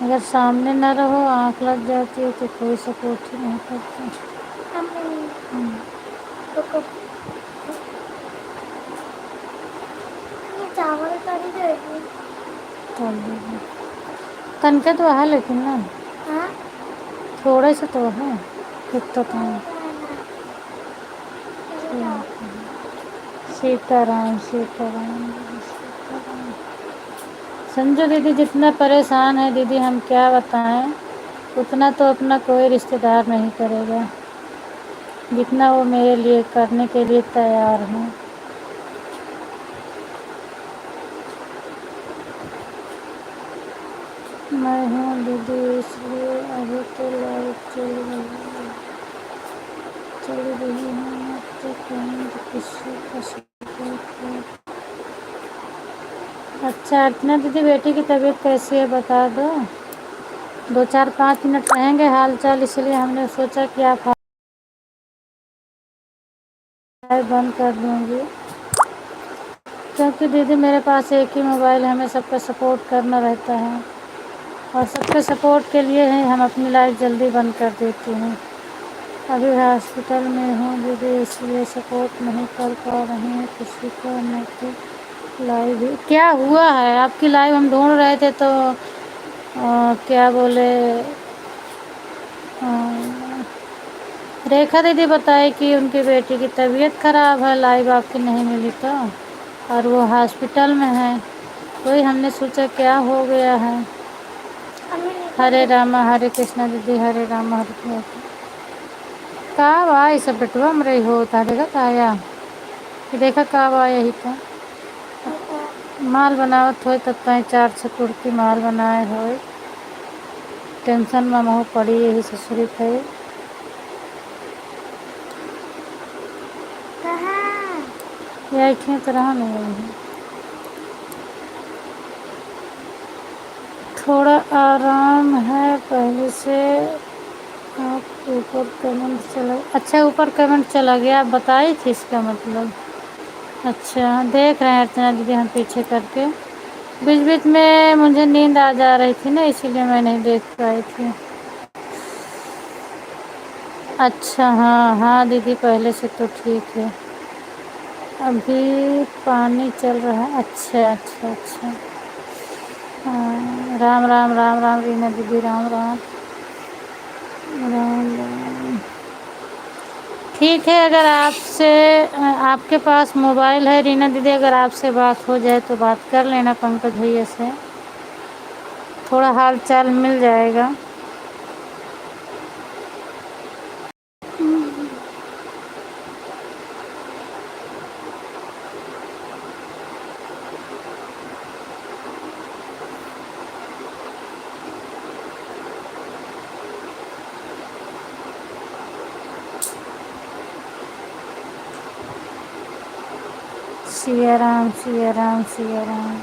[SPEAKER 1] अगर सामने न रहो, आँख लग जाती है तो कोई सपोर्ट ही नहीं करता।
[SPEAKER 2] रुको, ये चावल करी देगी।
[SPEAKER 1] चल दीजिए। कनके तो है लेकिन ना
[SPEAKER 2] हाँ,
[SPEAKER 1] थोड़े से तो है, कितना तो है। सीताराम सीताराम सीताराम। संजू दीदी जितना परेशान है दीदी, हम क्या बताएं, उतना तो अपना कोई रिश्तेदार नहीं करेगा जितना वो मेरे लिए करने के लिए तैयार हैं। मैं हूँ दीदी इसलिए अभी तो लाइट चल रही है तो कहीं किसी का सपोर्ट है। अच्छा अर्चना दीदी, बेटी की तबीयत कैसी है बता दो। 2-4-5 मिनट रहेंगे हाल चाल, इसलिए हमने सोचा कि आप लाइव बंद कर दूँगी, क्योंकि दीदी मेरे पास एक ही मोबाइल है, हमें सबका सपोर्ट करना रहता है और सबके सपोर्ट के लिए ही हम अपनी लाइव जल्दी बंद कर देती हूँ। अभी हॉस्पिटल में हूँ दीदी, इसलिए सपोर्ट नहीं कर पा रही हूँ किसी को। मैं तो लाइव ही क्या हुआ है, आपकी लाइव हम ढूंढ रहे थे तो क्या बोले, रेखा दीदी बताए कि उनकी बेटी की तबीयत ख़राब है, लाइव आपकी नहीं मिली तो, और वो हॉस्पिटल में है। वही हमने सोचा क्या हो गया है। हरे रामा हरे कृष्णा दीदी, हरे रामा हरे कृष्णा। कब आई सब बेटुआ मरे हो तारेगा काया देखा कब आया ही तो माल बनावत हो तब तय 4 की माल बनाए हो। टेंशन में मोह पड़ी यही ससुरी थे। यही थे तरह नहीं है। थोड़ा आराम है पहले से। आप ऊपर कमेंट चला, अच्छा ऊपर कमेंट चला गया, आप बताई थी इसका मतलब। अच्छा देख रहे हैं अर्चना दीदी हम पीछे करके, बीच बीच में मुझे नींद आ जा रही थी ना, इसीलिए मैं नहीं देख पाई थी। अच्छा हाँ हाँ दीदी पहले से तो ठीक है, अभी पानी चल रहा है। अच्छा अच्छा अच्छा हाँ, राम राम राम राम रीना दीदी, राम राम राम राम। ठीक है, अगर आपसे आपके पास मोबाइल है रीना दीदी, अगर आपसे बात हो जाए तो बात कर लेना पंकज भैया से, थोड़ा हाल चाल मिल जाएगा। सिया राम सिया राम सिया राम।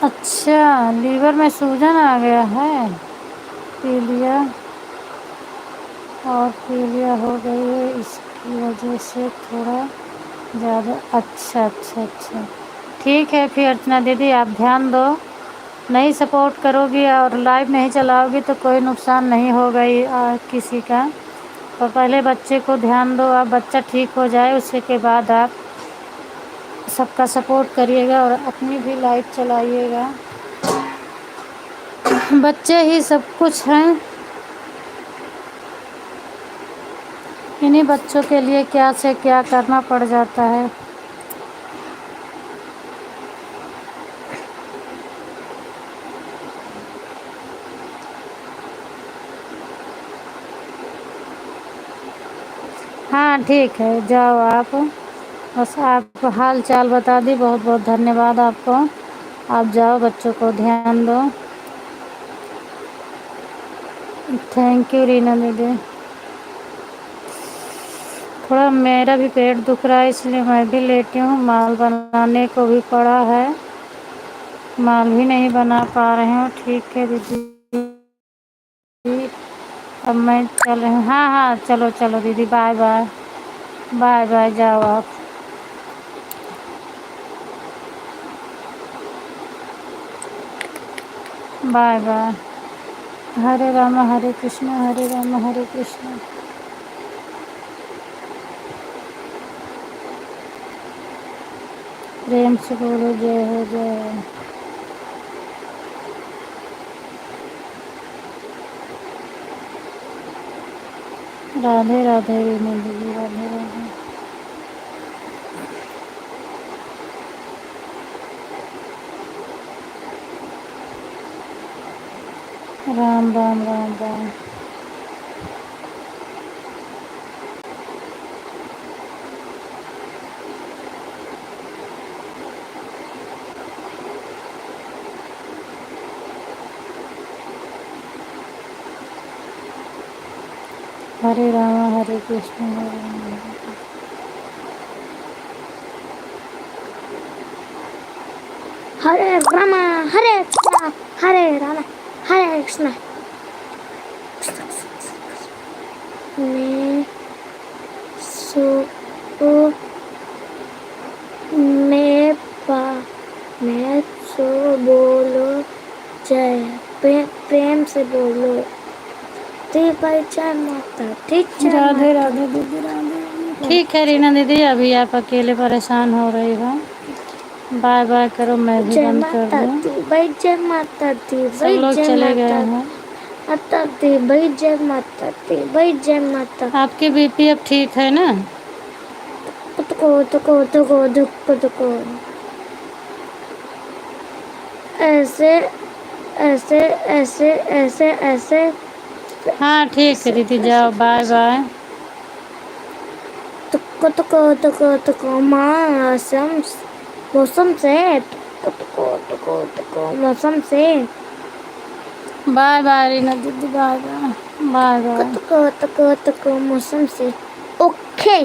[SPEAKER 1] अच्छा लीवर में सूजन आ गया है, पीलिया और पीलिया हो गई है, इसकी वजह से थोड़ा ज़्यादा। अच्छा अच्छा अच्छा ठीक है, फिर अर्चना दीदी आप ध्यान दो, नहीं सपोर्ट करोगी और लाइव नहीं चलाओगी तो कोई नुकसान नहीं होगा किसी का। तो पहले बच्चे को ध्यान दो, आप बच्चा ठीक हो जाए उसके के बाद आप सबका सपोर्ट करिएगा और अपनी भी लाइव चलाइएगा। बच्चे ही सब कुछ हैं, इन्हीं बच्चों के लिए क्या से क्या करना पड़ जाता है। हाँ ठीक है, जाओ आप, बस आप हाल चाल बता दी, बहुत बहुत धन्यवाद आपको। आप जाओ बच्चों को ध्यान दो। थैंक यू रीना दीदी। थोड़ा मेरा भी पेट दुख रहा है इसलिए मैं भी लेटी हूँ। माल बनाने को भी पड़ा है, माल भी नहीं बना पा रही हूँ। ठीक है दीदी, अब मैं चल रही हूँ। हाँ हाँ, चलो चलो दीदी, बाय बाय। बाय बाय, जाओ आप। Bye bye. हरे राम हरे कृष्ण, हरे राम हरे कृष्ण। प्रेम से बोलो जय हो जय हो। राधे राधे रीना दीदी, राधे राधे। राम राम राम राम। हरे राम हरे कृष्ण, हरे राम हरे कृष्ण।
[SPEAKER 2] हरे राम हरे कृष्ण, हरे राम हरे कृष्ण। मैं सो मैं सो बोलो जय, प्रेम से बोलो जय भाई, जय माता दी, जय
[SPEAKER 1] राधे
[SPEAKER 2] माता।
[SPEAKER 1] राधे दीदी, राधे। ठीक है रीना दीदी, अभी आप अकेले परेशान हो रही हो। बाय बाय करो, मैं भी
[SPEAKER 2] जय
[SPEAKER 1] बंद कर
[SPEAKER 2] माता
[SPEAKER 1] दूँ।
[SPEAKER 2] दी भाई, जय माता दी
[SPEAKER 1] सब
[SPEAKER 2] भाई,
[SPEAKER 1] लोग
[SPEAKER 2] जय
[SPEAKER 1] चले गए
[SPEAKER 2] माता
[SPEAKER 1] हैं।
[SPEAKER 2] माता दी भाई, जय माता दी भाई, जय माता।
[SPEAKER 1] आपकी बीपी अब ठीक है ना?
[SPEAKER 2] तुको ऐसे ऐसे ऐसे ऐसे ऐसे
[SPEAKER 1] हाँ ठीक है दीदी, जाओ, बाय बाय।
[SPEAKER 2] तुको मौसम से तुको मौसम से
[SPEAKER 1] बाय बाय रीना दीदी, बाय बाय। Bye bye.
[SPEAKER 2] तुको मौसम से। ओके।